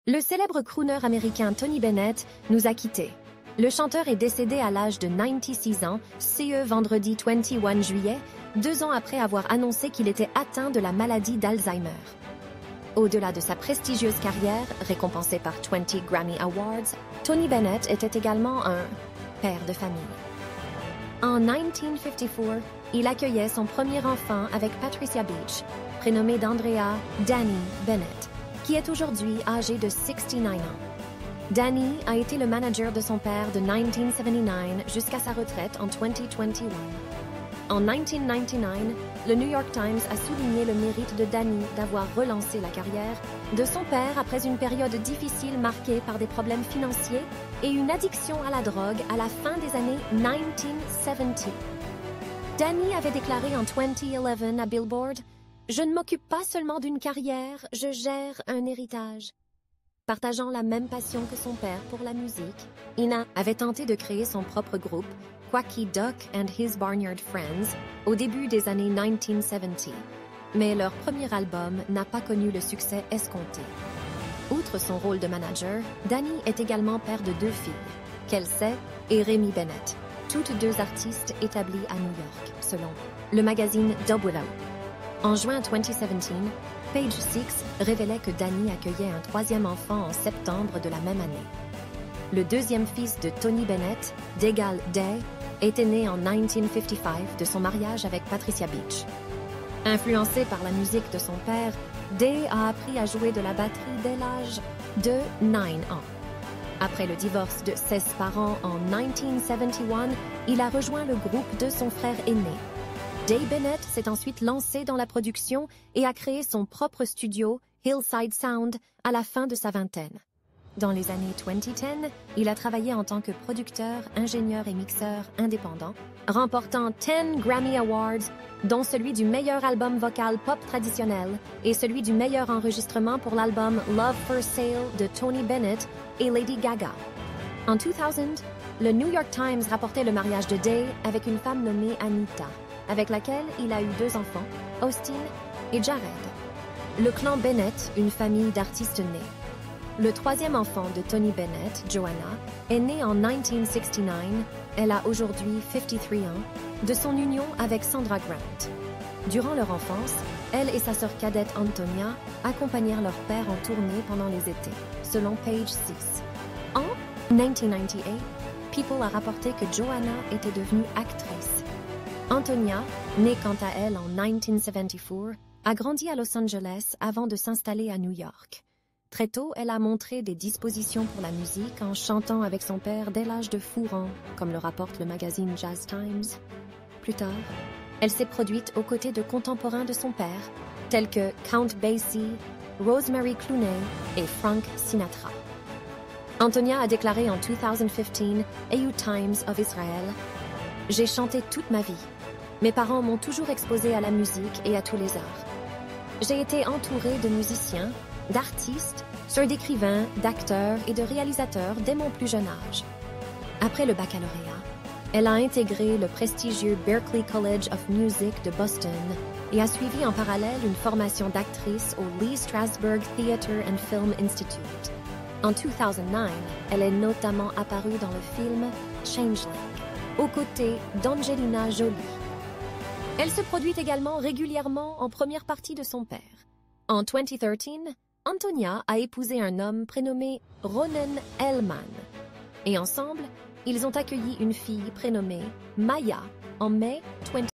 Le célèbre crooner américain Tony Bennett nous a quittés. Le chanteur est décédé à l'âge de 96 ans, ce vendredi 21 juillet, 2 ans après avoir annoncé qu'il était atteint de la maladie d'Alzheimer. Au-delà de sa prestigieuse carrière, récompensée par 20 Grammy Awards, Tony Bennett était également un père de famille. En 1954, il accueillait son premier enfant avec Patricia Beach, prénommée d'Andrea Danny Bennett, qui est aujourd'hui âgée de 69 ans. Danny a été le manager de son père de 1979 jusqu'à sa retraite en 2021. En 1999, le New York Times a souligné le mérite de Danny d'avoir relancé la carrière de son père après une période difficile marquée par des problèmes financiers et une addiction à la drogue à la fin des années 1970. Danny avait déclaré en 2011 à Billboard « Je ne m'occupe pas seulement d'une carrière, je gère un héritage ». Partageant la même passion que son père pour la musique, Ina avait tenté de créer son propre groupe, Quacky Duck and His Barnyard Friends, au début des années 1970. Mais leur premier album n'a pas connu le succès escompté. Outre son rôle de manager, Danny est également père de 2 filles, Kelsey et Remy Bennett, toutes 2 artistes établis à New York, selon le magazine Dub Willow. En juin 2017, Page Six révélait que Danny accueillait un 3e enfant en septembre de la même année. Le 2e fils de Tony Bennett, Degal Day, était né en 1955 de son mariage avec Patricia Beach. Influencé par la musique de son père, Day a appris à jouer de la batterie dès l'âge de 9 ans. Après le divorce de ses parents en 1971, il a rejoint le groupe de son frère aîné. Day Bennett s'est ensuite lancé dans la production et a créé son propre studio, Hillside Sound, à la fin de sa vingtaine. Dans les années 2010, il a travaillé en tant que producteur, ingénieur et mixeur indépendant, remportant 10 Grammy Awards, dont celui du meilleur album vocal pop traditionnel et celui du meilleur enregistrement pour l'album Love for Sale de Tony Bennett et Lady Gaga. En 2000, le New York Times rapportait le mariage de Day avec une femme nommée Anita, avec laquelle il a eu 2 enfants, Austin et Jared. Le clan Bennett, une famille d'artistes nés. Le 3e enfant de Tony Bennett, Joanna, est né en 1969, elle a aujourd'hui 53 ans, de son union avec Sandra Grant. Durant leur enfance, elle et sa sœur cadette Antonia accompagnèrent leur père en tournée pendant les étés, selon Page Six. En 1998, People a rapporté que Joanna était devenue actrice. Antonia, née quant à elle en 1974, a grandi à Los Angeles avant de s'installer à New York. Très tôt, elle a montré des dispositions pour la musique en chantant avec son père dès l'âge de fourrant, comme le rapporte le magazine Jazz Times. Plus tard, elle s'est produite aux côtés de contemporains de son père, tels que Count Basie, Rosemary Clooney et Frank Sinatra. Antonia a déclaré en 2015 au Times of Israel « J'ai chanté toute ma vie. Mes parents m'ont toujours exposée à la musique et à tous les arts. J'ai été entourée de musiciens, d'artistes, d'écrivains, d'acteurs et de réalisateurs dès mon plus jeune âge. Après le baccalauréat, elle a intégré le prestigieux Berklee College of Music de Boston et a suivi en parallèle une formation d'actrice au Lee Strasberg Theatre and Film Institute. En 2009, elle est notamment apparue dans le film Changeling, aux côtés d'Angelina Jolie. Elle se produit également régulièrement en première partie de son père. En 2013, Antonia a épousé un homme prénommé Ronen Hellman. Et ensemble, ils ont accueilli une fille prénommée Maya en mai 2020.